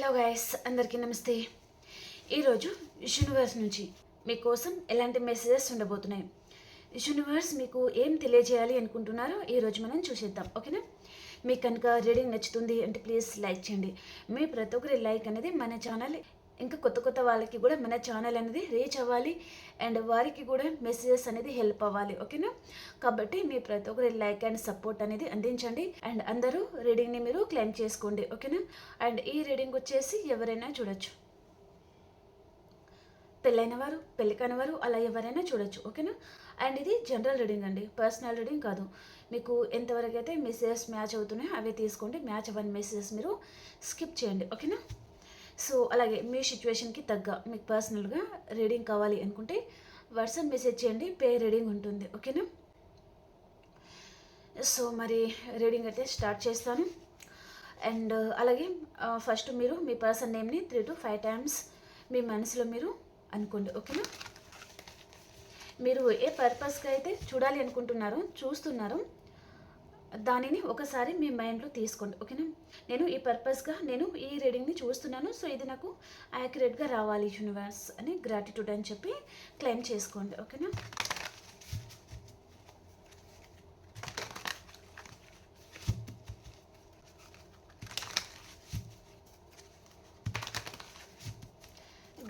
Hello guys, అందరికీ నమస్తే. ఈరోజు యూనివర్స్ నుంచి మీకోసం ఎలాంటి మెసేజెస్ ఉండబోతున్నాయి, యూనివర్స్ మీకు ఏం తెలియజేయాలి అనుకుంటున్నారో ఈరోజు మనం చూసేద్దాం. ఓకేనా? మీకు కనుక రీడింగ్ నచ్చుతుంది అంటే ప్లీజ్ లైక్ చేయండి. మీ ప్రతి ఒక్కరి లైక్ అనేది మన ఛానల్ ఇంకా కొత్త వాళ్ళకి కూడా మన ఛానల్ అనేది రీచ్ అవ్వాలి అండ్ వారికి కూడా మెసేజెస్ అనేది హెల్ప్ అవ్వాలి. ఓకేనా? కాబట్టి మీ ప్రతి ఒక్కరి లైక్ అండ్ సపోర్ట్ అనేది అందించండి అండ్ అందరూ రీడింగ్ని మీరు క్లెయిమ్ చేసుకోండి. ఓకేనా? అండ్ ఈ రీడింగ్ వచ్చేసి ఎవరైనా చూడొచ్చు, పెళ్ళైన వారు, పెళ్ళి కాని వారు, అలా ఎవరైనా చూడొచ్చు. ఓకేనా? అండ్ ఇది జనరల్ రీడింగ్ అండి, పర్సనల్ రీడింగ్ కాదు. మీకు ఎంతవరకు అయితే మెసేజెస్ మ్యాచ్ అవుతున్నాయో అవే తీసుకోండి, మ్యాచ్ అవ్వని మెసేజెస్ మీరు స్కిప్ చేయండి. ఓకేనా? సో అలాగే మీ సిచ్యువేషన్కి తగ్గ మీకు పర్సనల్గా రీడింగ్ కావాలి అనుకుంటే వాట్సాప్ మెసేజ్ చేయండి, పే రీడింగ్ ఉంటుంది. ఓకేనా? సో మరి రీడింగ్ అయితే స్టార్ట్ చేస్తాను. అండ్ అలాగే ఫస్ట్ మీరు మీ పర్సన్ నేమ్ని 3 to 5 times మీ మనసులో మీరు అనుకోండి. ఓకేనా? మీరు ఏ పర్పస్గా అయితే చూడాలి అనుకుంటున్నారో చూస్తున్నారో దానిని ఒకసారి మీ మైండ్లో తీసుకోండి. ఓకేనా? నేను ఈ పర్పస్గా నేను ఈ రీడింగ్ని చూస్తున్నాను, సో ఇది నాకు యాక్యురేట్గా రావాలి యూనివర్స్ అని గ్రాటిట్యూడ్ అని చెప్పి క్లెయిమ్ చేసుకోండి. ఓకేనా?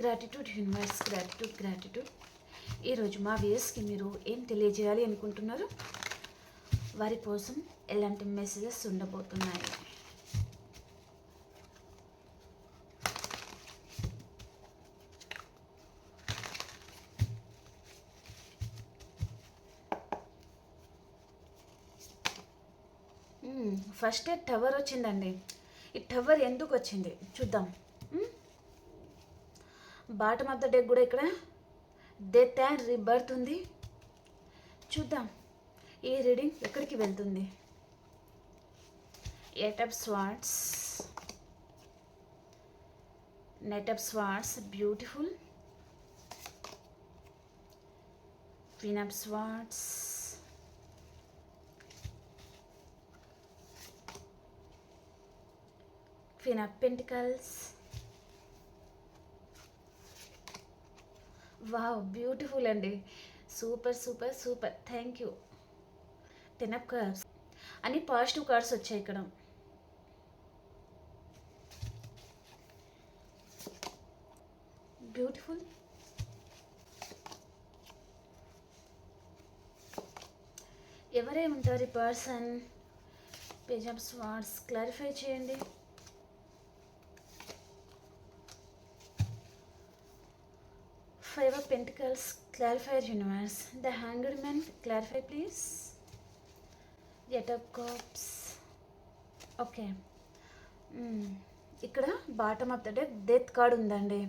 Gratitude universe, gratitude. ఈరోజు మా వ్యూయర్స్కి మీరు ఏం తెలియజేయాలి అనుకుంటున్నారు, వారి కోసం ఎలాంటి మెసేజెస్ ఉండబోతున్నాయి. ఫస్ట్ టవర్ వచ్చిందండి. ఈ టవర్ ఎందుకు వచ్చింది చూద్దాం. బాటమ్ ఆఫ్ ద డెక్ కూడా ఇక్కడ డెత్ అండ్ రీబర్త్ ఉంది. చూద్దాం ఈ రీడింగ్ ఎక్కడికి వెళ్తుంది. 8 of Swords, Knight of Swords, beautiful. Queen of Swords, Queen of Pentacles. Wow, beautiful అండి, super. Thank you. 10 of Cups. అన్ని పాజిటివ్ కార్డ్స్ వచ్చాయి ఇక్కడ. బ్యూటిఫుల్. ఎవరే ఉంటారు ఈ person? Page of swords clarify చేయండి. Five of Pentacles, clarify universe. The Hanged Man, clarify please. 8 of Cups. Okay, ఇక్కడ bottom of the deck death card ఉందండి.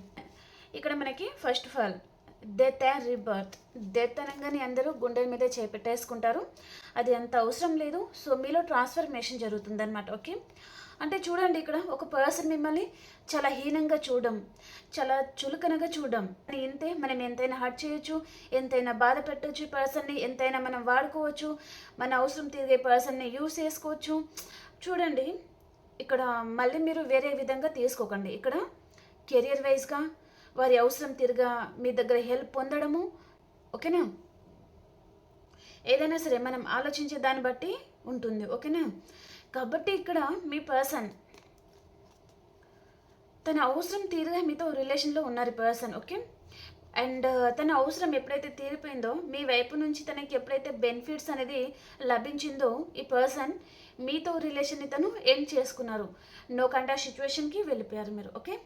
ఇక్కడ మనకి first of all death and rebirth. Death అనగానే అందరూ గుండెల మీద చేపెట్టేసుకుంటారు, అది అంత అవసరం లేదు. సో మీలో ట్రాన్స్ఫర్మేషన్ జరుగుతుందన్నమాట. ఓకే, అంటే చూడండి, ఇక్కడ ఒక పర్సన్ మిమ్మల్ని చాలా హీనంగా చూడడం, చాలా చులకనగా చూడడం, ఇంతే మనం ఎంతైనా హర్ట్ చేయొచ్చు, ఎంతైనా బాధ పెట్టవచ్చు పర్సన్ని, ఎంతైనా మనం వాడుకోవచ్చు, మన అవసరం తిరిగే పర్సన్ని యూస్ చేసుకోవచ్చు. చూడండి, ఇక్కడ మళ్ళీ మీరు వేరే విధంగా తీసుకోకండి. ఇక్కడ కెరియర్ వైజ్గా వారి అవసరం తిరిగా మీ దగ్గర హెల్ప్ పొందడము. ఓకేనా? ఏదైనా సరే మనం ఆలోచించే దాన్ని బట్టి ఉంటుంది. ఓకేనా? కాబట్టి ఇక్కడ మీ పర్సన్ తన అవసరం తీరుగా మీతో రిలేషన్లో ఉన్నారు పర్సన్. ఓకే, అండ్ తన అవసరం ఎప్పుడైతే తీరిపోయిందో మీ వైపు నుంచి తనకి ఎప్పుడైతే బెనిఫిట్స్ అనేది లభించిందో ఈ పర్సన్ మీతో రిలేషన్ని తను ఎండ్ చేసుకున్నారు. నో కాంటాక్ట్ సిచ్యువేషన్కి వెళ్ళిపోయారు మీరు. ఓకే,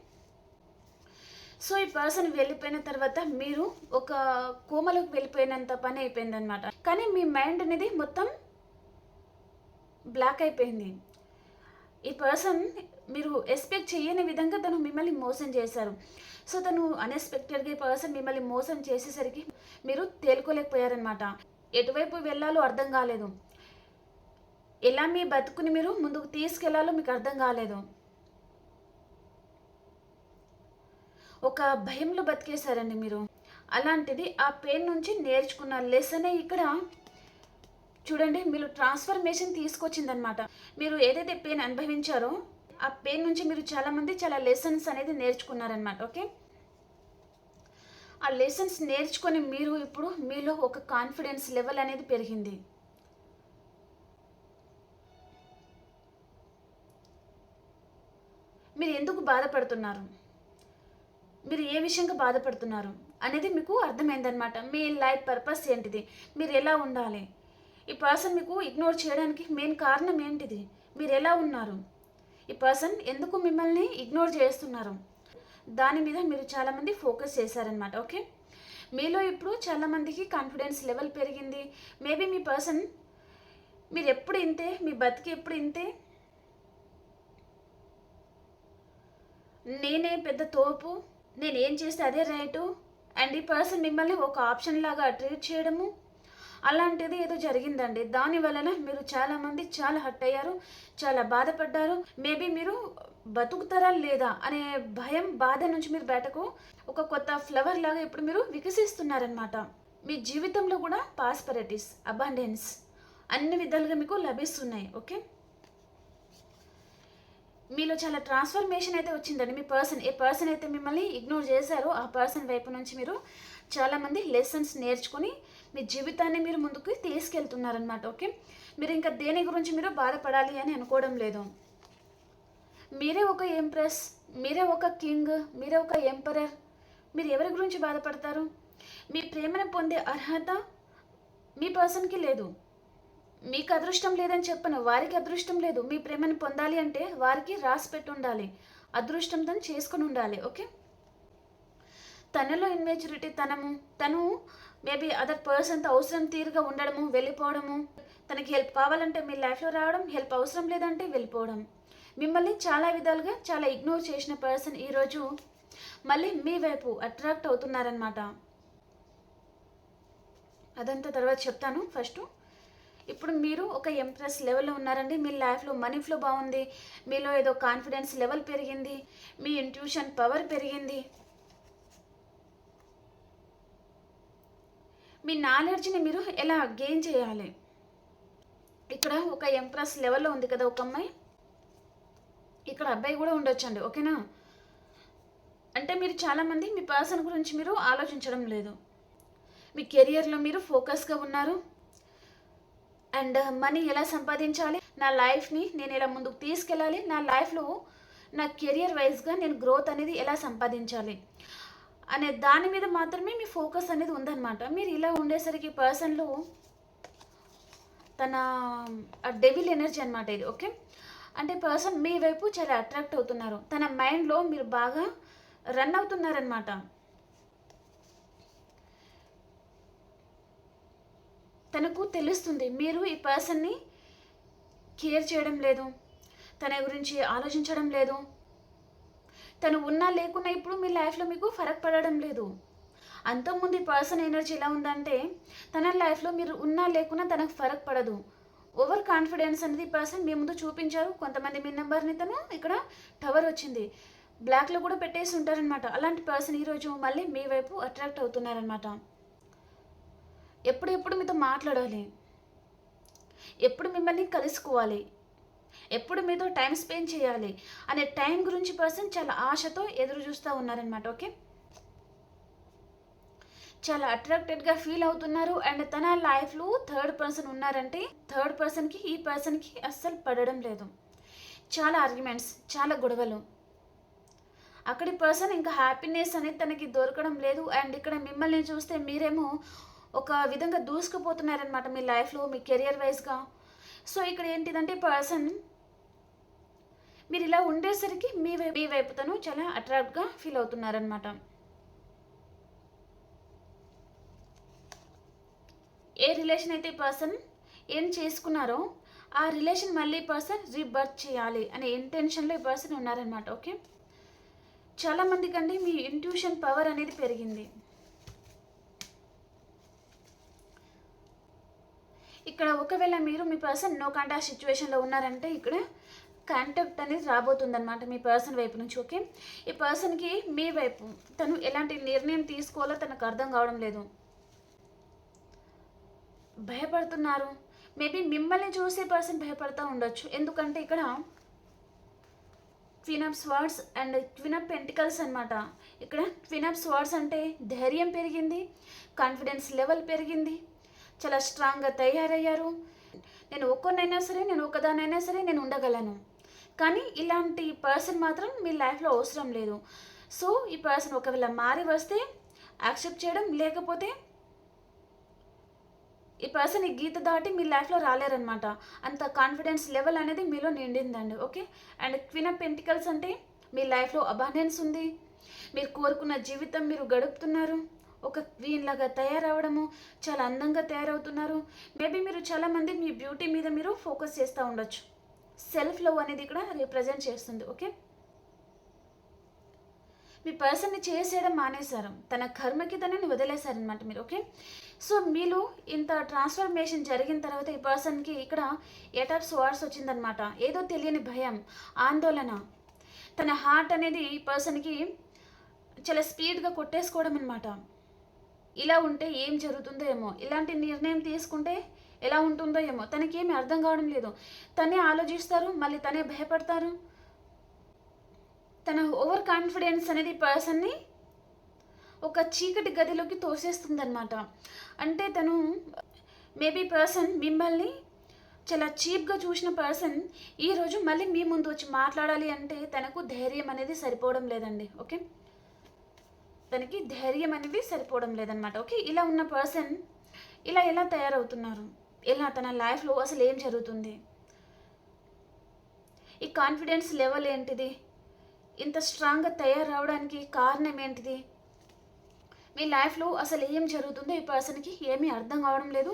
సో ఈ పర్సన్ వెళ్ళిపోయిన తర్వాత మీరు ఒక కోమలోకి వెళ్ళిపోయినంత పని అయిపోయిందనమాట. కానీ మీ మైండ్ అనేది మొత్తం బ్లాక్ అయిపోయింది. ఈ పర్సన్ మీరు ఎక్స్పెక్ట్ చేయని విధంగా తను మిమ్మల్ని మోసం చేశారు. సో తను అన్ఎక్స్పెక్టెడ్గా ఈ పర్సన్ మిమ్మల్ని మోసం చేసేసరికి మీరు తేలుకోలేకపోయారనమాట. ఎటువైపు వెళ్ళాలో అర్థం కాలేదు, ఎలా మీ బతుకుని మీరు ముందుకు తీసుకెళ్లాలో మీకు అర్థం కాలేదు. ఒక భయంలో బతికేశారండి మీరు. అలాంటిది ఆ పెయిన్ నుంచి నేర్చుకున్న లెసనే ఇక్కడ చూడండి, మీరు ట్రాన్స్ఫర్మేషన్ తీసుకొచ్చిందనమాట. మీరు ఏదైతే పెయిన్ అనుభవించారో ఆ పెయిన్ నుంచి మీరు చాలామంది చాలా లెసన్స్ అనేది నేర్చుకున్నారనమాట. ఓకే, ఆ లెసన్స్ నేర్చుకొని మీరు ఇప్పుడు మీలో ఒక కాన్ఫిడెన్స్ లెవెల్ అనేది పెరిగింది. మీరు ఎందుకు బాధపడుతున్నారు, మీరు ఏ విషయంగా బాధపడుతున్నారు అనేది మీకు అర్థమైందనమాట. మీ లైఫ్ పర్పస్ ఏంటిది, మీరు ఎలా ఉండాలి, ఈ పర్సన్ మీకు ఇగ్నోర్ చేయడానికి మెయిన్ కారణం ఏంటిది, మీరు ఎలా ఉన్నారు, ఈ పర్సన్ ఎందుకు మిమ్మల్ని ఇగ్నోర్ చేస్తున్నారు, దాని మీద మీరు చాలామంది ఫోకస్ చేశారనమాట. ఓకే, మీలో ఇప్పుడు చాలామందికి కాన్ఫిడెన్స్ లెవెల్ పెరిగింది. మేబీ మీ పర్సన్ మీరు ఎప్పుడు ఇంతే, మీ బతికి ఎప్పుడు ఇంతే, నేనే పెద్ద తోపు, నేను ఏం చేస్తే అదే రైటు, అండ్ ఈ పర్సన్ మిమ్మల్ని ఒక ఆప్షన్ లాగా ట్రీట్ చేయడము అలాంటిది ఏదో జరిగిందండి. దాని వలన మీరు చాలామంది చాలా హర్ట్ అయ్యారు, చాలా బాధపడ్డారు. మేబీ మీరు బతుకుతారా లేదా అనే భయం, బాధ నుంచి మీరు బయటకు ఒక కొత్త ఫ్లవర్ లాగా ఇప్పుడు మీరు వికసిస్తున్నారనమాట. మీ జీవితంలో కూడా పాస్పరిటీస్, అబాండెన్స్ అన్ని విధాలుగా మీకు లభిస్తున్నాయి. ఓకే, మీలో చాలా ట్రాన్స్ఫర్మేషన్ అయితే వచ్చిందండి. మీ పర్సన్, ఏ పర్సన్ అయితే మిమ్మల్ని ఇగ్నోర్ చేశారో ఆ పర్సన్ వైపు నుంచి మీరు చాలామంది లెసన్స్ నేర్చుకొని మీ జీవితాన్ని మీరు ముందుకు తీసుకెళ్తున్నారనమాట. ఓకే, మీరు ఇంకా దేని గురించి మీరు బాధపడాలి అని అనుకోవడం లేదు. మీరే ఒక ఎంప్రెస్, మీరే ఒక కింగ్, మీరే ఒక ఎంపరర్. మీరు ఎవరి గురించి బాధపడతారు? మీ ప్రేమను పొందే అర్హత మీ పర్సన్కి లేదు. మీకు అదృష్టం లేదని చెప్పను, వారికి అదృష్టం లేదు. మీ ప్రేమను పొందాలి అంటే వారికి రాసి పెట్టి ఉండాలి, అదృష్టంతో చేసుకుని ఉండాలి. ఓకే, తనలో ఇన్మెచ్యూరిటీ తనము, తను మేబీ అదర్ పర్సన్తో అవసరం తీరుగా ఉండడము, వెళ్ళిపోవడము, తనకి హెల్ప్ కావాలంటే మీ లైఫ్లో రావడం, హెల్ప్ అవసరం లేదంటే వెళ్ళిపోవడం, మిమ్మల్ని చాలా విధాలుగా చాలా ఇగ్నోర్ చేసిన పర్సన్ ఈరోజు మళ్ళీ మీ వైపు అట్రాక్ట్ అవుతున్నారనమాట. అదంతా తర్వాత చెప్తాను. ఫస్ట్ ఇప్పుడు మీరు ఒక ఎంప్రెస్ లెవెల్లో ఉన్నారండి. మీ లైఫ్లో మనీ ఫ్లో బాగుంది, మీలో ఏదో కాన్ఫిడెన్స్ లెవెల్ పెరిగింది, మీ ఇంట్యూషన్ పవర్ పెరిగింది, మీ నాలెడ్జ్ని మీరు ఎలా గెయిన్ చేయాలి. ఇక్కడ ఒక ఎంప్రెస్ లెవెల్లో ఉంది కదా ఒక అమ్మాయి, ఇక్కడ అబ్బాయి కూడా ఉండొచ్చండి. ఓకేనా, అంటే మీరు చాలామంది మీ పర్సన్ గురించి మీరు ఆలోచించడం లేదు, మీ కెరియర్లో మీరు ఫోకస్గా ఉన్నారు. అండ్ మనీ ఎలా సంపాదించాలి, నా లైఫ్ని నేను ఎలా ముందుకు తీసుకెళ్ళాలి, నా లైఫ్లో నా కెరియర్ వైజ్గా నేను గ్రోత్ అనేది ఎలా సంపాదించాలి అనే దాని మీద మాత్రమే మీ ఫోకస్ అనేది ఉందన్నమాట. మీరు ఇలా ఉండేసరికి పర్సన్లో తన డెవిల్ ఎనర్జీ అనమాట ఇది. ఓకే, అంటే పర్సన్ మీ వైపు చాలా అట్రాక్ట్ అవుతున్నారు, తన మైండ్లో మీరు బాగా రన్ అవుతున్నారనమాట. తనకు తెలుస్తుంది మీరు ఈ పర్సన్ని కేర్ చేయడం లేదు, తన గురించి ఆలోచించడం లేదు, తను ఉన్నా లేకున్నా ఇప్పుడు మీ లైఫ్లో మీకు ఫరక్ పడడం లేదు. అంతకుముందు ఈ పర్సన్ ఎనర్జీ ఎలా ఉందంటే తన లైఫ్లో మీరు ఉన్నా లేకున్నా తనకు ఫరక్ పడదు. ఓవర్ కాన్ఫిడెన్స్ అనేది పర్సన్ మీ ముందు చూపించారు. కొంతమంది మీ నెంబర్ని తను ఇక్కడ టవర్ వచ్చింది బ్లాక్లో కూడా పెట్టేసి ఉంటారనమాట. అలాంటి పర్సన్ ఈరోజు మళ్ళీ మీ వైపు అట్రాక్ట్ అవుతున్నారనమాట. ఎప్పుడు మీతో మాట్లాడాలి, ఎప్పుడు మిమ్మల్ని కలుసుకోవాలి, ఎప్పుడు మీతో టైం స్పెండ్ చేయాలి అనే టైం గురించి పర్సన్ చాలా ఆశతో ఎదురు చూస్తూ ఉన్నారనమాట. ఓకే, చాలా అట్రాక్టెడ్గా ఫీల్ అవుతున్నారు. అండ్ తన లైఫ్లో థర్డ్ పర్సన్ ఉన్నారంటే థర్డ్ పర్సన్కి ఈ పర్సన్కి అస్సలు పడడం లేదు. చాలా ఆర్గ్యుమెంట్స్, చాలా గొడవలు. అక్కడి పర్సన్ ఇంకా హ్యాపీనెస్ అనేది తనకి దొరకడం లేదు. అండ్ ఇక్కడ మిమ్మల్ని చూస్తే మీరేమో ఒక విధంగా దూసుకుపోతున్నారనమాట మీ లైఫ్లో, మీ కెరియర్ వైజ్గా. సో ఇక్కడ ఏంటిదంటే పర్సన్ మీరు ఇలా ఉండేసరికి మీ వైపు తను చాలా అట్రాక్ట్గా ఫీల్ అవుతున్నారనమాట. ఏ రిలేషన్ అయితే పర్సన్ ఏం చేసుకున్నారో ఆ రిలేషన్ మళ్ళీ పర్సన్ రీబర్త్ చేయాలి అనే ఇంటెన్షన్లో ఈ పర్సన్ ఉన్నారనమాట. ఓకే, చాలామందికి అండి మీ ఇంట్యూషన్ పవర్ అనేది పెరిగింది. ఇక్కడ ఒకవేళ మీరు మీ పర్సన్ నో కాంటాక్ట్ సిచ్యువేషన్లో ఉన్నారంటే ఇక్కడ కాంటాక్ట్ అనేది రాబోతుందన్నమాట మీ పర్సన్ వైపు నుంచి. ఓకే, ఈ పర్సన్కి మీ వైపు తను ఎలాంటి నిర్ణయం తీసుకోవాలో తనకు అర్థం కావడం లేదు, భయపడుతున్నారు. మేబీ మిమ్మల్ని చూసే పర్సన్ భయపడుతూ ఉండొచ్చు. ఎందుకంటే ఇక్కడ queen of swords and queen of pentacles అనమాట. ఇక్కడ క్వీన్ ఆఫ్ స్వార్డ్స్ అంటే ధైర్యం పెరిగింది, కాన్ఫిడెన్స్ లెవెల్ పెరిగింది, చాలా స్ట్రాంగ్గా తయారయ్యారు. నేను ఒక్కనైనా సరే, నేను ఒకదానైనా సరే నేను ఉండగలను. కానీ ఇలాంటి పర్సన్ మాత్రం మీ లైఫ్లో అవసరం లేదు. సో ఈ పర్సన్ ఒకవేళ మారి వస్తే యాక్సెప్ట్ చేయడం, లేకపోతే ఈ పర్సన్ ఈ గీత దాటి మీ లైఫ్లో రాలేరనమాట. అంత కాన్ఫిడెన్స్ లెవెల్ అనేది మీలో నిండిందండి. Okay. And queen of pentacles అంటే మీ లైఫ్లో అబాండెన్స్ ఉంది, మీరు కోరుకున్న జీవితం మీరు గడుపుతున్నారు, ఒక క్వీన్ లాగా తయారవడము, చాలా అందంగా తయారవుతున్నారు. మేబీ మీరు చాలామంది మీ బ్యూటీ మీద మీరు ఫోకస్ చేస్తూ ఉండొచ్చు. సెల్ఫ్ లవ్ అనేది ఇక్కడ రిప్రజెంట్ చేస్తుంది. ఓకే. మీ పర్సన్ని చేసేయడం మానేశారు, తన కర్మకి తనని వదిలేశారనమాట మీరు. ఓకే. సో మీలో ఇంత ట్రాన్స్ఫర్మేషన్ జరిగిన తర్వాత ఈ పర్సన్కి ఇక్కడ 8 ఆఫ్ స్వార్డ్స్ వచ్చిందనమాట. ఏదో తెలియని భయం, ఆందోళన, తన హార్ట్ అనేది ఈ పర్సన్కి చాలా స్పీడ్గా కొట్టేసుకోవడం అనమాట. ఇలా ఉంటే ఏం జరుగుతుందో ఏమో, ఇలాంటి నిర్ణయం తీసుకుంటే ఎలా ఉంటుందో ఏమో, తనకేమీ అర్థం కావడం లేదు. తనే ఆలోచిస్తారు, మళ్ళీ తనే భయపడతారు. తన ఓవర్ కాన్ఫిడెన్స్ అనేది పర్సన్ని ఒక చీకటి గదిలోకి తోసేస్తుందన్నమాట. అంటే తను మేబీ పర్సన్ మిమ్మల్ని చాలా చీప్గా చూసిన పర్సన్ ఈరోజు మళ్ళీ మీ ముందు వచ్చి మాట్లాడాలి అంటే తనకు ధైర్యం అనేది సరిపోవడం లేదండి. ఓకే. తనకి ధైర్యం అనేది సరిపోవడం లేదనమాట. ఓకే. ఇలా ఉన్న పర్సన్ ఇలా ఎలా తయారవుతున్నారు, ఎలా తన లైఫ్లో అసలు ఏం జరుగుతుంది, ఈ కాన్ఫిడెన్స్ లెవెల్ ఏంటిది, ఇంత స్ట్రాంగ్గా తయారవడానికి కారణం ఏంటిది, మీ లైఫ్లో అసలు ఏం జరుగుతుందో ఈ పర్సన్కి ఏమీ అర్థం కావడం లేదు.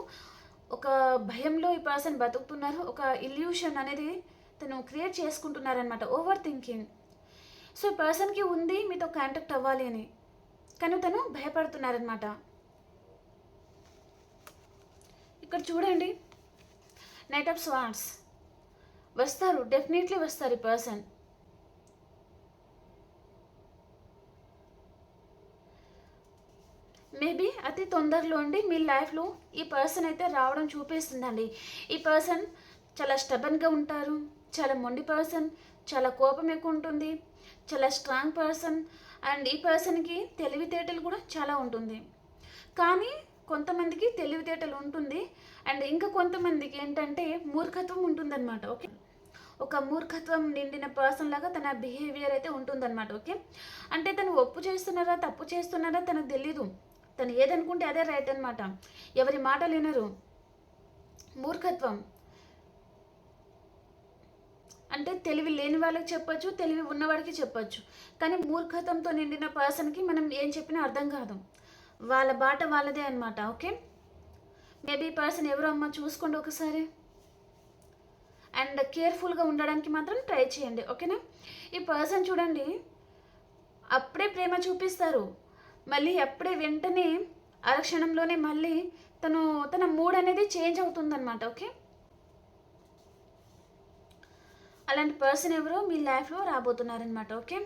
ఒక భయంలో ఈ పర్సన్ బతుకుతున్నారు, ఒక ఇల్యూషన్ అనేది తను క్రియేట్ చేసుకుంటున్నారనమాట, ఓవర్ థింకింగ్. సో ఈ పర్సన్కి ఉంది మీతో కాంటాక్ట్ అవ్వాలి అని, కానీ తను భయపడుతున్నారనమాట. ఇక్కడ చూడండి, నైట్ ఆఫ్ స్వార్డ్స్. వస్తారు, డెఫినెట్లీ వస్తారు ఈ పర్సన్. మేబీ అతి తొందరలో అండి మీ లైఫ్లో ఈ పర్సన్ అయితే రావడం చూపిస్తుందండి. ఈ పర్సన్ చాలా స్టబన్గా ఉంటారు, చాలా మొండి పర్సన్, చాలా కోపం ఎక్కువ ఉంటుంది, చాలా స్ట్రాంగ్ పర్సన్. అండ్ ఈ పర్సన్కి తెలివితేటలు కూడా చాలా ఉంటుంది. కానీ కొంతమందికి తెలివితేటలు ఉంటుంది, అండ్ ఇంకా కొంతమందికి ఏంటంటే మూర్ఖత్వం ఉంటుందన్నమాట. ఓకే. ఒక మూర్ఖత్వం నిండిన పర్సన్ లాగా తన బిహేవియర్ అయితే ఉంటుందన్నమాట. ఓకే. అంటే తను ఒప్పు చేస్తున్నారా తప్పు చేస్తున్నారా తనకు తెలీదు, తను ఏదనుకుంటే అదే రైట్ అనమాట. ఎవరి మాటలు వినరు. మూర్ఖత్వం అంటే తెలివి లేని వాళ్ళకి చెప్పొచ్చు, తెలివి ఉన్నవాడికి చెప్పొచ్చు. కానీ మూర్ఖత్వంతో నిండిన పర్సన్కి మనం ఏం చెప్పినా అర్థం కాదు, వాళ్ళ బాట వాళ్ళదే అనమాట. ఓకే. మేబీ పర్సన్ ఎవరో అమ్మ చూసుకోండి ఒకసారి, అండ్ కేర్ఫుల్గా ఉండడానికి మాత్రం ట్రై చేయండి. ఓకేనా. ఈ పర్సన్ చూడండి, అప్పుడే ప్రేమ చూపిస్తారు, మళ్ళీ అప్పుడే వెంటనే అరక్షణంలోనే మళ్ళీ తన మూడ్ అనేది చేంజ్ అవుతుందన్నమాట. ఓకే. అలాంటి పర్సన్ ఎవరో మీ లైఫ్లో రాబోతున్నారనమాట. ఓకే.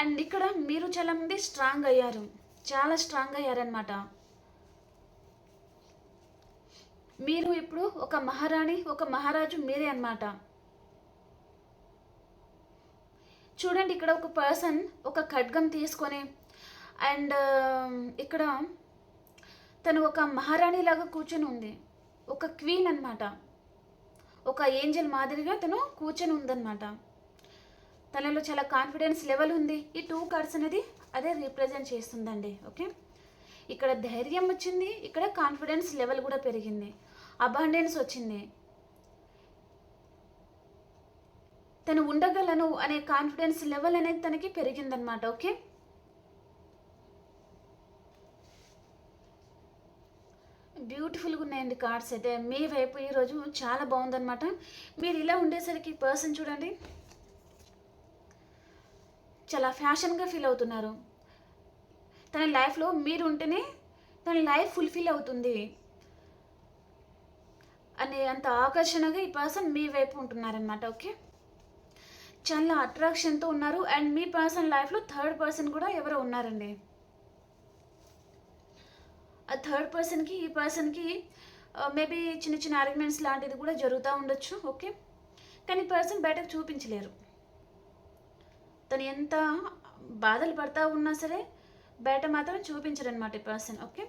అండ్ ఇక్కడ మీరు చాలామంది స్ట్రాంగ్ అయ్యారు, చాలా స్ట్రాంగ్ అయ్యారనమాట. మీరు ఇప్పుడు ఒక మహారాణి, ఒక మహారాజు మీరే అనమాట. చూడండి, ఇక్కడ ఒక పర్సన్ ఒక ఖడ్గం తీసుకొని, అండ్ ఇక్కడ తను ఒక మహారాణి లాగా కూర్చొని ఉంది, ఒక క్వీన్ అనమాట, ఒక ఏంజల్ మాదిరిగా తను కూర్చొని ఉందన్నమాట. తనలో చాలా కాన్ఫిడెన్స్ లెవెల్ ఉంది. ఈ 2 కార్డ్స్ అనేది అదే రిప్రజెంట్ చేస్తుందండి. ఓకే. ఇక్కడ ధైర్యం వచ్చింది, ఇక్కడ కాన్ఫిడెన్స్ లెవెల్ కూడా పెరిగింది, అబాండెన్స్ వచ్చింది, తను ఉండగలను అనే కాన్ఫిడెన్స్ లెవెల్ అనేది తనకి పెరిగిందనమాట. ఓకే. బ్యూటిఫుల్గా ఉన్నాయండి కార్డ్స్ అయితే. మీ వైపు ఈరోజు చాలా బాగుందన్నమాట. మీరు ఇలా ఉండేసరికి పర్సన్ చూడండి చాలా ఫ్యాషన్గా ఫీల్ అవుతున్నారు. తన లైఫ్లో మీరు ఉంటేనే తన లైఫ్ ఫుల్ఫిల్ అవుతుంది అనే అంత ఆకర్షణగా ఈ పర్సన్ మీ వైపు ఉంటున్నారనమాట. ఓకే. చాలా అట్రాక్షన్తో ఉన్నారు. అండ్ మీ పర్సన్ లైఫ్లో 3rd పర్సన్ కూడా ఎవరో ఉన్నారండి. ఆ 3rd పర్సన్కి ఈ పర్సన్కి మేబీ చిన్న చిన్న ఆర్గ్యుమెంట్స్ లాంటిది కూడా జరుగుతూ ఉండొచ్చు. ఓకే. కానీ పర్సన్ బయటకు చూపించలేరు. తను ఎంత బాధలు పడతా ఉన్నా సరే బయట మాత్రం చూపించరనమాట ఈ పర్సన్. ఓకే,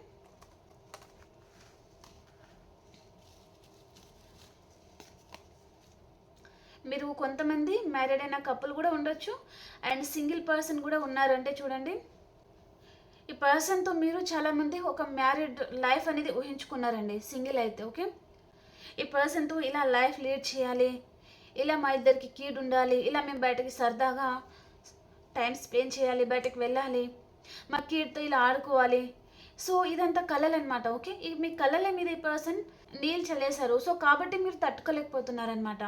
మీరు కొంతమంది మ్యారీడ్ అయిన కపుల్ కూడా ఉండొచ్చు అండ్ సింగిల్ పర్సన్ కూడా ఉన్నారు. అంటే చూడండి, ఈ పర్సన్తో మీరు చాలామంది ఒక మ్యారీడ్ లైఫ్ అనేది ఊహించుకున్నారండి సింగిల్ అయితే. ఓకే, ఈ పర్సన్తో ఇలా లైఫ్ లీడ్ చేయాలి, ఇలా మా ఇద్దరికి కీడు ఉండాలి, ఇలా మేము బయటకి సరదాగా టైం స్పెండ్ చేయాలి, బయటకు వెళ్ళాలి, మా కీడ్తో ఇలా ఆడుకోవాలి. సో ఇదంతా కళలు అనమాట. ఓకే, ఈ మీ కళల మీద ఈ పర్సన్ నీళ్ళు చల్లేశారు. సో కాబట్టి మీరు తట్టుకోలేకపోతున్నారనమాట.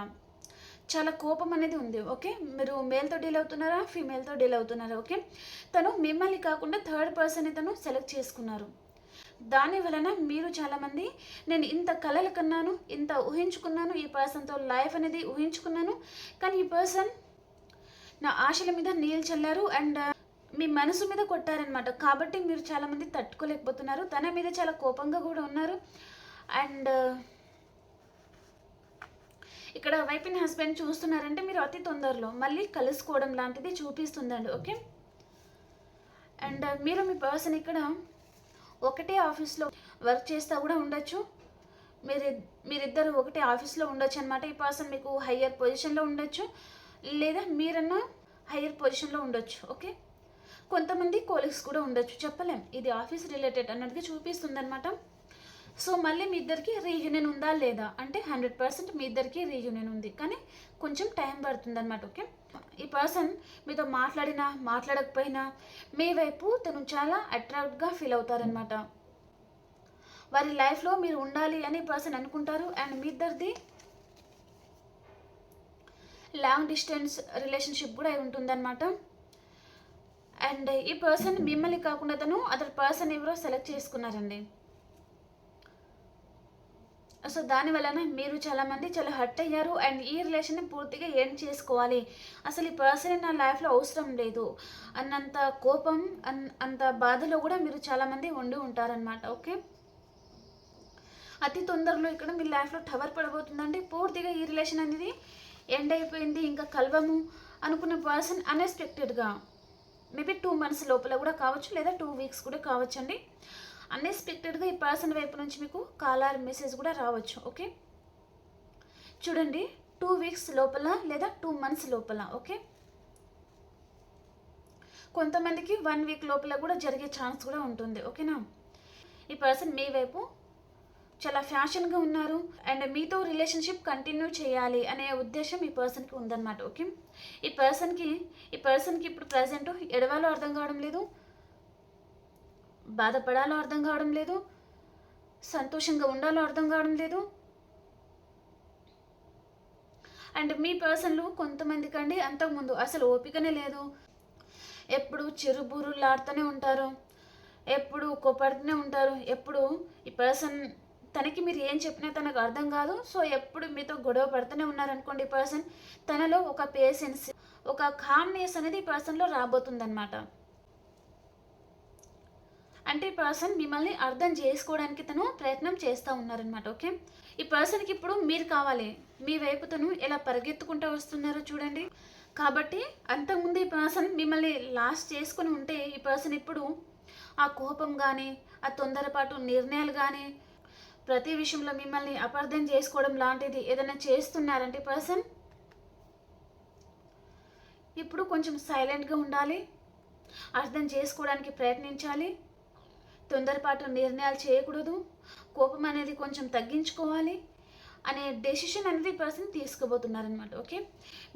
చాలా కోపం అనేది ఉంది. ఓకే, మీరు మేల్తో డీల్ అవుతున్నారా, ఫీమేల్తో డీల్ అవుతున్నారా? ఓకే, తను మిమ్మల్ని కాకుండా థర్డ్ పర్సన్ తను సెలెక్ట్ చేసుకున్నారు. దాని వలన మీరు చాలామంది నేను ఇంత కలలు కన్నాను, ఇంత ఊహించుకున్నాను, ఈ పర్సన్తో లైఫ్ అనేది ఊహించుకున్నాను, కానీ ఈ పర్సన్ నా ఆశల మీద నీళ్ళు చల్లారు అండ్ మీ మనసు మీద కొట్టారనమాట. కాబట్టి మీరు చాలామంది తట్టుకోలేకపోతున్నారు. తన మీద చాలా కోపంగా కూడా ఉన్నారు. అండ్ ఇక్కడ వైఫ్ అండ్ హస్బెండ్ చూస్తున్నారంటే మీరు అతి తొందరలో మళ్ళీ కలుసుకోవడం లాంటిది చూపిస్తుందండి. ఓకే, అండ్ మీరు మీ పర్సన్ ఇక్కడ ఒకటే ఆఫీస్లో వర్క్ చేస్తూ కూడా ఉండొచ్చు. మీరిద్దరు ఒకటే ఆఫీస్లో ఉండొచ్చు అనమాట. ఈ పర్సన్ మీకు హయ్యర్ పొజిషన్లో ఉండొచ్చు, లేదా మీరన్నా హయ్యర్ పొజిషన్లో ఉండొచ్చు. ఓకే, కొంతమంది కోలీగ్స్ కూడా ఉండొచ్చు, చెప్పలేం. ఇది ఆఫీస్ రిలేటెడ్ అన్నట్టుగా చూపిస్తుంది అనమాట. సో మళ్ళీ మీ ఇద్దరికి రీయూనియన్ ఉందా లేదా అంటే 100% మీ ఇద్దరికి రీయూనియన్ ఉంది, కానీ కొంచెం టైం పడుతుంది అనమాట. ఓకే, ఈ పర్సన్ మీతో మాట్లాడినా మాట్లాడకపోయినా మీ వైపు తను చాలా అట్రాక్ట్గా ఫీల్ అవుతారనమాట. వారి లైఫ్లో మీరు ఉండాలి అని పర్సన్ అనుకుంటారు. అండ్ మీ ఇద్దరిది లాంగ్ డిస్టెన్స్ రిలేషన్షిప్ కూడా ఉంటుందన్నమాట. అండ్ ఈ పర్సన్ మిమ్మల్ని కాకుండా తను అదర్ పర్సన్ ఎవరో సెలెక్ట్ చేసుకున్నారండి. సో దాని వలన మీరు చాలామంది చాలా హర్ట్ అయ్యారు అండ్ ఈ రిలేషన్ని పూర్తిగా ఎండ్ చేసుకోవాలి, అసలు ఈ పర్సన్ నా లైఫ్లో అవసరం లేదు అన్నంత కోపం అంత బాధలో కూడా మీరు చాలామంది ఉండి ఉంటారనమాట. ఓకే, అతి తొందరలో ఇక్కడ మీ లైఫ్లో టవర్ పడబోతుందండి. పూర్తిగా ఈ రిలేషన్ అనేది ఎండ్ అయిపోయింది, ఇంకా కలవము అనుకున్న పర్సన్ అన్ఎక్స్పెక్టెడ్గా మేబీ 2 months లోపల కూడా కావచ్చు, లేదా 2 weeks కూడా కావచ్చు అండి. అన్ఎక్స్పెక్టెడ్గా ఈ పర్సన్ వైపు నుంచి మీకు కాల్ ఆర్ మెసేజ్ కూడా రావచ్చు. ఓకే, చూడండి 2 weeks లోపల లేదా 2 months లోపల. ఓకే, కొంతమందికి 1 week లోపల కూడా జరిగే ఛాన్స్ కూడా ఉంటుంది. ఓకేనా, ఈ పర్సన్ మీ వైపు చాలా ఫ్యాషన్గా ఉన్నారు అండ్ మీతో రిలేషన్షిప్ కంటిన్యూ చేయాలి అనే ఉద్దేశం ఈ పర్సన్కి ఉందన్నమాట. ఓకే, ఈ పర్సన్కి ఇప్పుడు ప్రజెంట్ ఎడవాలో అర్థం కావడం లేదు, బాధపడాలో అర్థం కావడం లేదు, సంతోషంగా ఉండాలో అర్థం కావడం లేదు. అండ్ మీ పర్సన్లు కొంతమందికి అండి అంతకుముందు అసలు ఓపికనే లేదు, ఎప్పుడు చిరుబురులాడుతూనే ఉంటారు, ఎప్పుడు కోపడుతూనే ఉంటారు, ఎప్పుడు ఈ పర్సన్ తనకి మీరు ఏం చెప్పినా తనకు అర్థం కాదు. సో ఎప్పుడు మీతో గొడవ పడుతూనే ఉన్నారనుకోండి, ఈ పర్సన్ తనలో ఒక పేషెన్స్, ఒక కామ్నెస్ అనేది ఈ పర్సన్లో రాబోతుందన్నమాట. అంటే ఈ పర్సన్ మిమ్మల్ని అర్థం చేసుకోవడానికి తను ప్రయత్నం చేస్తూ ఉన్నారనమాట. ఓకే, ఈ పర్సన్కి ఇప్పుడు మీరు కావాలి, మీ వైపు తను ఎలా పరిగెత్తుకుంటూ వస్తున్నారో చూడండి. కాబట్టి అంతకుముందు ఈ పర్సన్ మిమ్మల్ని లాస్ట్ చేసుకుని ఉంటే ఈ పర్సన్ ఇప్పుడు ఆ కోపం కానీ ఆ తొందరపాటు నిర్ణయాలు కానీ ప్రతి విషయంలో మిమ్మల్ని అపార్థం చేసుకోవడం లాంటిది ఏదైనా చేస్తున్నారంటే పర్సన్ ఇప్పుడు కొంచెం సైలెంట్గా ఉండాలి, అర్థం చేసుకోవడానికి ప్రయత్నించాలి, తొందరపాటు నిర్ణయాలు చేయకూడదు, కోపం అనేది కొంచెం తగ్గించుకోవాలి అనే డెసిషన్ అనేది పర్సన్ తీసుకోబోతున్నారనమాట. ఓకే,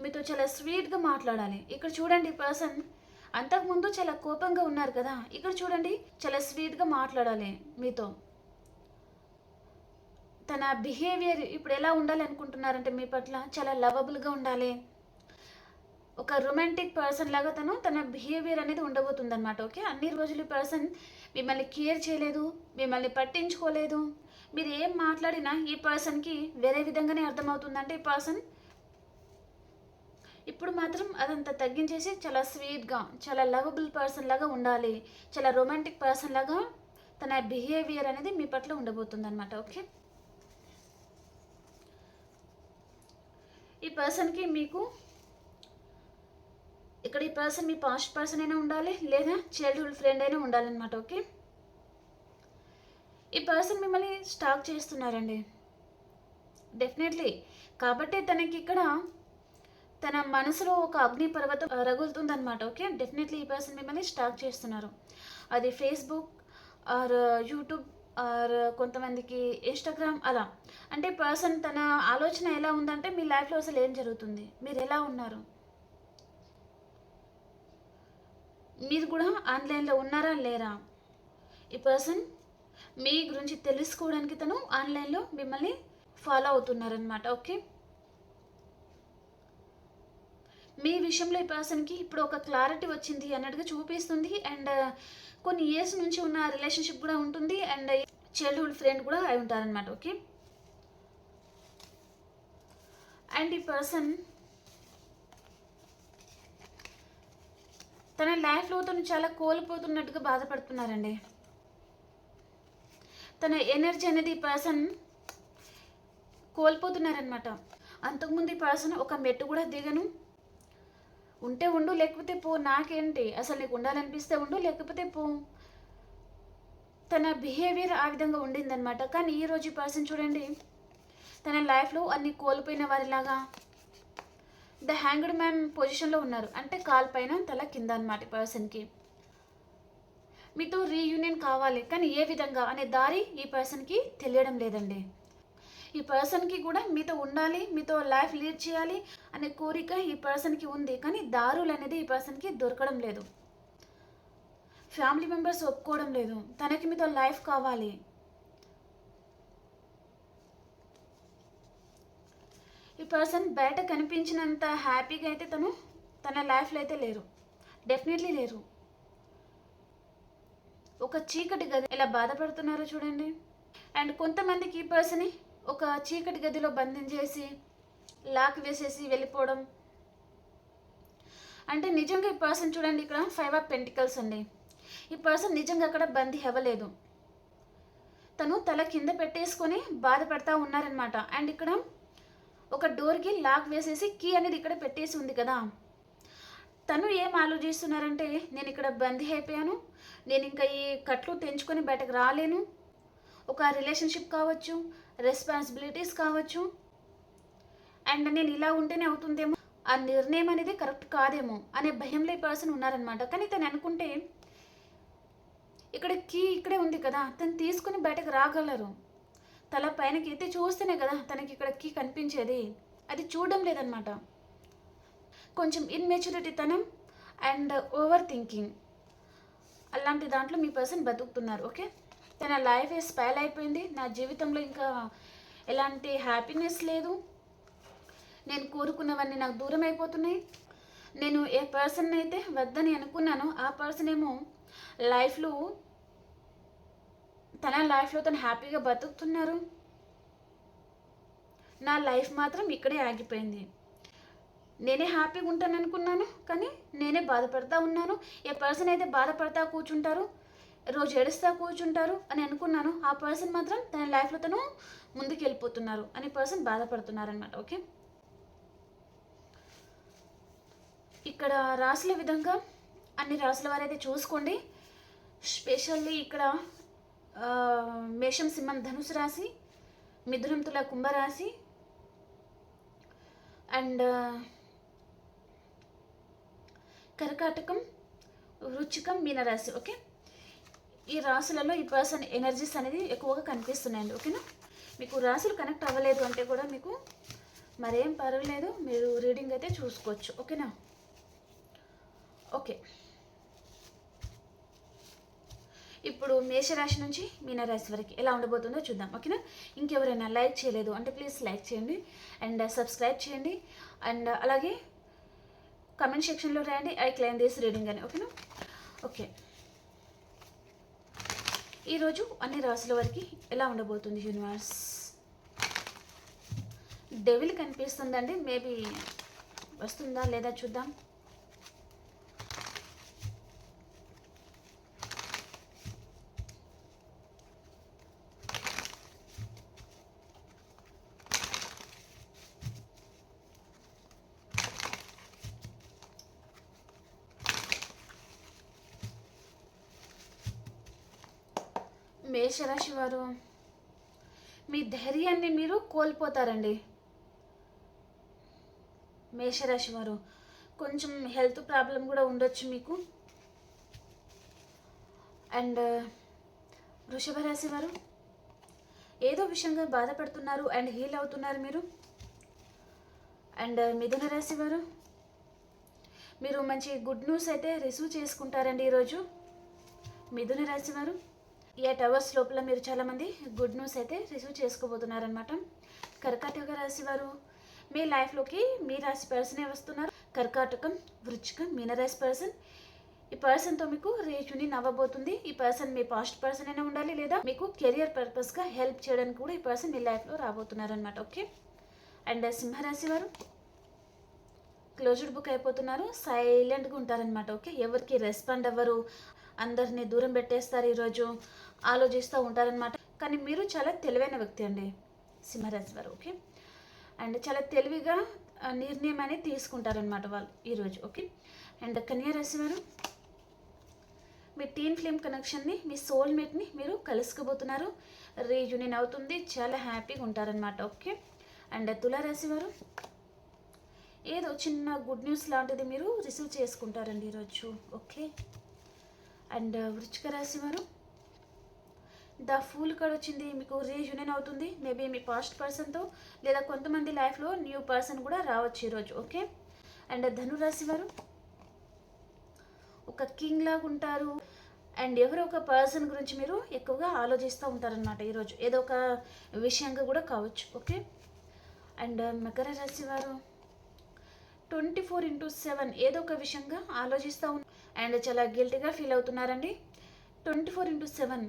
మీతో చాలా స్వీట్గా మాట్లాడాలి. ఇక్కడ చూడండి, పర్సన్ అంతకుముందు చాలా కోపంగా ఉన్నారు కదా, ఇక్కడ చూడండి చాలా స్వీట్గా మాట్లాడాలి మీతో. తన బిహేవియర్ ఇప్పుడు ఎలా ఉండాలి అనుకుంటున్నారంటే మీ పట్ల చాలా లవబుల్గా ఉండాలి, ఒక రొమాంటిక్ పర్సన్ లాగా తన బిహేవియర్ అనేది ఉండబోతుందన్నమాట. ఓకే, అన్ని రోజులు ఈ పర్సన్ మిమ్మల్ని కేర్ చేయలేదు, మిమ్మల్ని పట్టించుకోలేదు, మీరు ఏం మాట్లాడినా ఈ పర్సన్కి వేరే విధంగానే అర్థమవుతుందంటే ఈ పర్సన్ ఇప్పుడు మాత్రం అదంతా తగ్గించేసి చాలా స్వీట్గా చాలా లవబుల్ పర్సన్ లాగా ఉండాలి, చాలా రొమాంటిక్ పర్సన్ లాగా తన బిహేవియర్ అనేది మీ పట్ల ఉండబోతుందన్నమాట. ఓకే, ఈ పర్సన్కి మీకు ఇక్కడ ఈ పర్సన్ మీ పాస్ట్ పర్సన్ అయినా ఉండాలి, లేదా చైల్డ్హుడ్ ఫ్రెండ్ అయినా ఉండాలన్నమాట. ఓకే, ఈ పర్సన్ మిమ్మల్ని స్టాక్ చేస్తున్నారండి డెఫినెట్లీ. కాబట్టి తనకి ఇక్కడ తన మనసులో ఒక అగ్ని పర్వతం రగులుతుందన్నమాట. ఓకే, డెఫినెట్లీ ఈ పర్సన్ మిమ్మల్ని స్టాక్ చేస్తున్నారు. అది ఫేస్బుక్ ఆర్ యూట్యూబ్ ఆర్ కొంతమందికి ఇన్స్టాగ్రామ్ అలా. అంటే పర్సన్ తన ఆలోచన ఎలా ఉందంటే మీ లైఫ్లో అసలు ఏం జరుగుతుంది, మీరు ఎలా ఉన్నారు, మీరు కూడా ఆన్లైన్లో ఉన్నారా లేరా, ఈ పర్సన్ మీ గురించి తెలుసుకోవడానికి తను ఆన్లైన్లో మిమ్మల్ని ఫాలో అవుతున్నారనమాట. ఓకే, మీ విషయంలో ఈ పర్సన్కి ఇప్పుడు ఒక క్లారిటీ వచ్చింది అన్నట్టుగా చూపిస్తుంది. అండ్ కొన్ని ఇయర్స్ నుంచి ఉన్న రిలేషన్షిప్ కూడా ఉంటుంది. అండ్ చైల్డ్హుడ్ ఫ్రెండ్ కూడా అయి ఉంటారనమాట. ఓకే, అండ్ ఈ పర్సన్ తన లైఫ్లో తను చాలా కోల్పోతున్నట్టుగా బాధపడుతున్నారండి. తన ఎనర్జీ అనేది ఈ పర్సన్ కోల్పోతున్నారనమాట. అంతకుముందు ఈ పర్సన్ ఒక మెట్టు కూడా దిగను, ఉంటే ఉండు లేకపోతే పో, నాకేంటి, అసలు నీకు ఉండాలనిపిస్తే ఉండు లేకపోతే పో. తన బిహేవియర్ ఆ విధంగా ఉండిందనమాట. కానీ ఈరోజు ఈ పర్సన్ చూడండి, తన లైఫ్లో అన్ని కోల్పోయిన వారిలాగా ద హ్యాంగ్డ్ మ్యాన్ పొజిషన్లో ఉన్నారు. అంటే కాలు పైన తల కింద అనమాట ఈ పర్సన్కి. మీతో రీయూనియన్ కావాలి, కానీ ఏ విధంగా అనే దారి ఈ పర్సన్కి తెలియడం లేదండి. ఈ పర్సన్కి కూడా మీతో ఉండాలి, మీతో లైఫ్ లీడ్ చేయాలి అనే కోరిక ఈ పర్సన్కి ఉంది. కానీ దారులు అనేది ఈ పర్సన్కి దొరకడం లేదు. ఫ్యామిలీ మెంబర్స్ ఒప్పుకోవడం లేదు, తనకి మీతో లైఫ్ కావాలి. ఈ పర్సన్ బయట కనిపించినంత హ్యాపీగా అయితే తన లైఫ్లో అయితే లేరు, డెఫినెట్లీ లేరు. ఒక చీకటి గది ఎలా బాధపడుతున్నారో చూడండి. అండ్ కొంతమందికి ఈ పర్సన్ని ఒక చీకటి గదిలో బంధించేసి లాక్ వేసేసి వెళ్ళిపోవడం. అంటే నిజంగా ఈ పర్సన్ చూడండి, ఇక్కడ 5 ఆఫ్ పెంటికల్స్ అండి. ఈ పర్సన్ నిజంగా అక్కడ బందీ అవ్వలేదు, తను తల కింద పెట్టేసుకొని బాధపడతా ఉన్నారనమాట. అండ్ ఇక్కడ ఒక డోర్కి లాక్ వేసేసి కీ అనేది ఇక్కడ పెట్టేసి ఉంది కదా. తను ఏం ఆలోచిస్తున్నారంటే, నేను ఇక్కడ బందీ అయిపోయాను, నేను ఇంకా ఈ కట్లు తెంచుకొని బయటకు రాలేను, ఒక రిలేషన్షిప్ కావచ్చు, రెస్పాన్సిబిలిటీస్ కావచ్చు, అండ్ నేను ఇలా ఉంటేనే అవుతుందేమో, ఆ నిర్ణయం అనేది కరెక్ట్ కాదేమో అనే భయంలో ఈ పర్సన్ ఉన్నారనమాట. కానీ తను అనుకుంటే ఇక్కడ కీ ఇక్కడే ఉంది కదా, తను తీసుకుని బయటకు రాగలరు. తల పైనకి ఎత్తి చూస్తేనే కదా తనకి ఇక్కడ కీ కనిపించేది, అది చూడడం లేదనమాట. కొంచెం ఇన్మెచ్యూరిటీ తనం అండ్ ఓవర్ థింకింగ్, అలాంటి దాంట్లో మీ పర్సన్ బతుకుతున్నారు. ఓకే, తన లైఫ్ స్పైల్ అయిపోయింది, నా జీవితంలో ఇంకా ఎలాంటి హ్యాపీనెస్ లేదు, నేను కోరుకున్నవన్నీ నాకు దూరం అయిపోతున్నాయి, నేను ఏ పర్సన్ అయితే వద్దని అనుకున్నానో ఆ పర్సన్ ఏమో తన లైఫ్లో తను హ్యాపీగా బతుకుతున్నారు, నా లైఫ్ మాత్రం ఇక్కడే ఆగిపోయింది. నేనే హ్యాపీగా ఉంటాను అనుకున్నాను, కానీ నేనే బాధపడతా ఉన్నాను. ఏ పర్సన్ అయితే బాధపడతా కూర్చుంటారు, రోజు ఏడుస్తా కూర్చుంటారు అని అనుకున్నాను, ఆ పర్సన్ మాత్రం తన లైఫ్లో తను ముందుకు వెళ్ళిపోతున్నారు అని పర్సన్ బాధపడుతున్నారు అనమాట. ఓకే, ఇక్కడ రాసుల విధంగా అన్ని రాసుల వారైతే చూసుకోండి. స్పెషల్లీ ఇక్కడ మేషం, సింహం, ధనుసు రాశి, మిథునం, తుల, కుంభరాశి అండ్ కర్కాటకం, వృచ్చికం, మీనరాశి. ఓకే, ఈ రాశులలో ఈ పర్సన్ ఎనర్జీస్ అనేది ఎక్కువగా కనిపిస్తున్నాయండి. ఓకేనా, మీకు రాశులు కనెక్ట్ అవ్వలేదు అంటే కూడా మీకు మరేం పర్వాలేదు, మీరు రీడింగ్ అయితే చూసుకోవచ్చు. ఓకేనా, ఓకే. ఇప్పుడు మేషరాశి నుంచి మీనరాశి వరకు ఎలా ఉండబోతుందో చూద్దాం. ఓకేనా, ఇంకెవరైనా లైక్ చేయలేదు అంటే ప్లీజ్ లైక్ చేయండి అండ్ సబ్స్క్రైబ్ చేయండి. అండ్ అలాగే కమెంట్ సెక్షన్లో రాయండి ఐ క్లెయిమ్ దిస్ రీడింగ్ అని. ఓకేనా, ఓకే. ఈరోజు అన్ని రాశుల వరకు ఎలా ఉండబోతుంది యూనివర్స్? డెవిల్ కనిపిస్తుందండి, మేబీ వస్తుందా లేదా చూద్దాం. మేషరాశి వారు మీ ధైర్యాన్ని మీరు కోల్పోతారండి. మేషరాశి వారు కొంచెం హెల్త్ ప్రాబ్లం కూడా ఉండొచ్చు మీకు. అండ్ వృషభ రాశి వారు ఏదో విషయంగా బాధపడుతున్నారు అండ్ హీల్ అవుతున్నారు మీరు. అండ్ మిథున రాశి వారు మీరు మంచి గుడ్ న్యూస్ అయితే రిసీవ్ చేసుకుంటారండి ఈరోజు. మిథున రాశి వారు 8 అవర్స్ లోపల మీరు చాలామంది గుడ్ న్యూస్ అయితే రిసీవ్ చేసుకోబోతున్నారనమాట. కర్కాటక రాశి వారు మీ లైఫ్లోకి మీ రాశి పర్సనే వస్తున్నారు. కర్కాటకం, వృచ్చికం, మీనరాశి పర్సన్. ఈ పర్సన్తో మీకు రీయూనియన్ అవ్వబోతుంది. ఈ పర్సన్ మీ పాస్ట్ పర్సన్ అయినా ఉండాలి, లేదా మీకు కెరియర్ పర్పస్గా హెల్ప్ చేయడానికి కూడా ఈ పర్సన్ మీ లైఫ్లో రాబోతున్నారనమాట. ఓకే. అండ్ సింహరాశి వారు క్లోజ్డ్ బుక్ అయిపోతున్నారు, సైలెంట్గా ఉంటారనమాట. ఓకే. ఎవరికి రెస్పాండ్ అవ్వరు, అందరినీ దూరం పెట్టేస్తారు, ఈరోజు ఆలోచిస్తూ ఉంటారనమాట. కానీ మీరు చాలా తెలివైన వ్యక్తి అండి సింహరాశి వారు. ఓకే. అండ్ చాలా తెలివిగా నిర్ణయం అనేది తీసుకుంటారనమాట వాళ్ళు ఈరోజు. ఓకే. అండ్ కన్యా రాశి వారు మీ టీన్ ఫ్లేమ్ కనెక్షన్ని, మీ సోల్మేట్ని మీరు కలుసుకోబోతున్నారు. రీయూనియన్ అవుతుంది, చాలా హ్యాపీగా ఉంటారనమాట. ఓకే. అండ్ తులారాశి వారు ఏదో చిన్న గుడ్ న్యూస్ లాంటిది మీరు రిసీవ్ చేసుకుంటారండి ఈరోజు. ఓకే. అండ్ వృశ్చిక రాశి వారు ద ఫూల్ కార్డ్ వచ్చింది, మీకు రీయూనియన్ అవుతుంది. మేబీ మీ పాస్ట్ పర్సన్తో, లేదా కొంతమంది లైఫ్లో న్యూ పర్సన్ కూడా రావచ్చు ఈరోజు. ఓకే. అండ్ ధనురాశి వారు ఒక కింగ్ లాగా ఉంటారు అండ్ ఎవరో ఒక పర్సన్ గురించి మీరు ఎక్కువగా ఆలోచిస్తూ ఉంటారనమాట ఈరోజు, ఏదో ఒక విషయంగా కూడా కావచ్చు. ఓకే. అండ్ మకర రాశి వారు 24/7 ఏదో ఒక విషయంగా ఆలోచిస్తూ అండ్ చాలా గిల్టీగా ఫీల్ అవుతున్నారండి. 24/7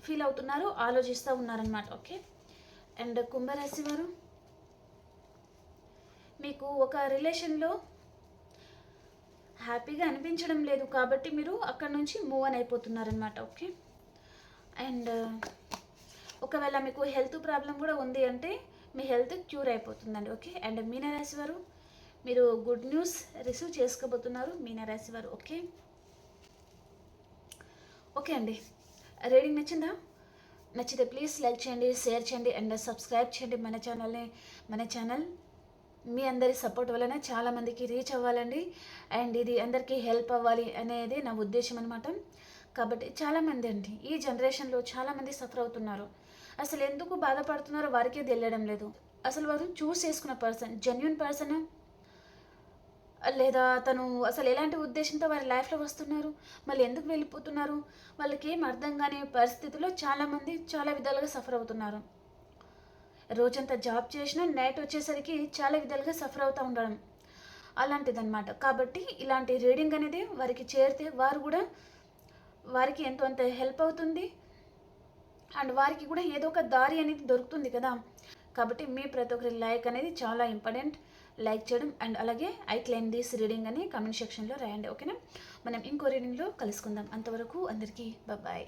ఫీల్ అవుతున్నారు, ఆలోచిస్తూ ఉన్నారనమాట. ఓకే. అండ్ కుంభరాశి వారు మీకు ఒక రిలేషన్లో హ్యాపీగా అనిపించడం లేదు, కాబట్టి మీరు అక్కడ నుంచి మూవ్ ఆన్ అయిపోతున్నారనమాట. ఓకే. అండ్ ఒకవేళ మీకు హెల్త్ ప్రాబ్లం కూడా ఉంది అంటే మీ హెల్త్ క్యూర్ అయిపోతుందండి. ఓకే. అండ్ మీనరాశి వారు మీరు గుడ్ న్యూస్ రిసీవ్ చేసుకోబోతున్నారు మీనరాశి వారు. ఓకే. ఓకే అండి, రీడింగ్ నచ్చిందా? నచ్చితే ప్లీజ్ లైక్ చేయండి, షేర్ చేయండి అండ్ సబ్స్క్రైబ్ చేయండి మన ఛానల్ మీ అందరి సపోర్ట్ వలన చాలామందికి రీచ్ అవ్వాలండి అండ్ ఇది అందరికీ హెల్ప్ అవ్వాలి అనేది నా ఉద్దేశం అనమాట. కాబట్టి చాలామంది అండి ఈ జనరేషన్లో చాలామంది సఫర్ అవుతున్నారు. అసలు ఎందుకు బాధపడుతున్నారో వారికే తెలియడం లేదు. అసలు వారు చూస్ చేసుకున్న పర్సన్ జెన్యున్ పర్సన్, లేదా తను అసలు ఎలాంటి ఉద్దేశంతో వారి లైఫ్లో వస్తున్నారు, మళ్ళీ ఎందుకు వెళ్ళిపోతున్నారు, వాళ్ళకి ఏం అర్థం కాని పరిస్థితుల్లో చాలామంది చాలా విధాలుగా సఫర్ అవుతున్నారు. రోజంతా జాబ్ చేసినా నైట్ వచ్చేసరికి చాలా విధాలుగా సఫర్ అవుతూ ఉండడం అలాంటిదన్నమాట. కాబట్టి ఇలాంటి రీడింగ్ అనేది వారికి చేరితే వారికి ఎంతో అంత హెల్ప్ అవుతుంది అండ్ వారికి కూడా ఏదో ఒక దారి అనేది దొరుకుతుంది కదా. కాబట్టి మీ ప్రతి ఒక్కరి లైక్ అనేది చాలా ఇంపార్టెంట్. లైక్ చేయడం అండ్ అలాగే ఐ క్లెయిమ్ దిస్ రీడింగ్ అని కామెంట్ సెక్షన్లో రాయండి. ఓకేనా? మనం ఇంకో రీడింగ్లో కలుసుకుందాం. అంతవరకు అందరికీ బాయ్.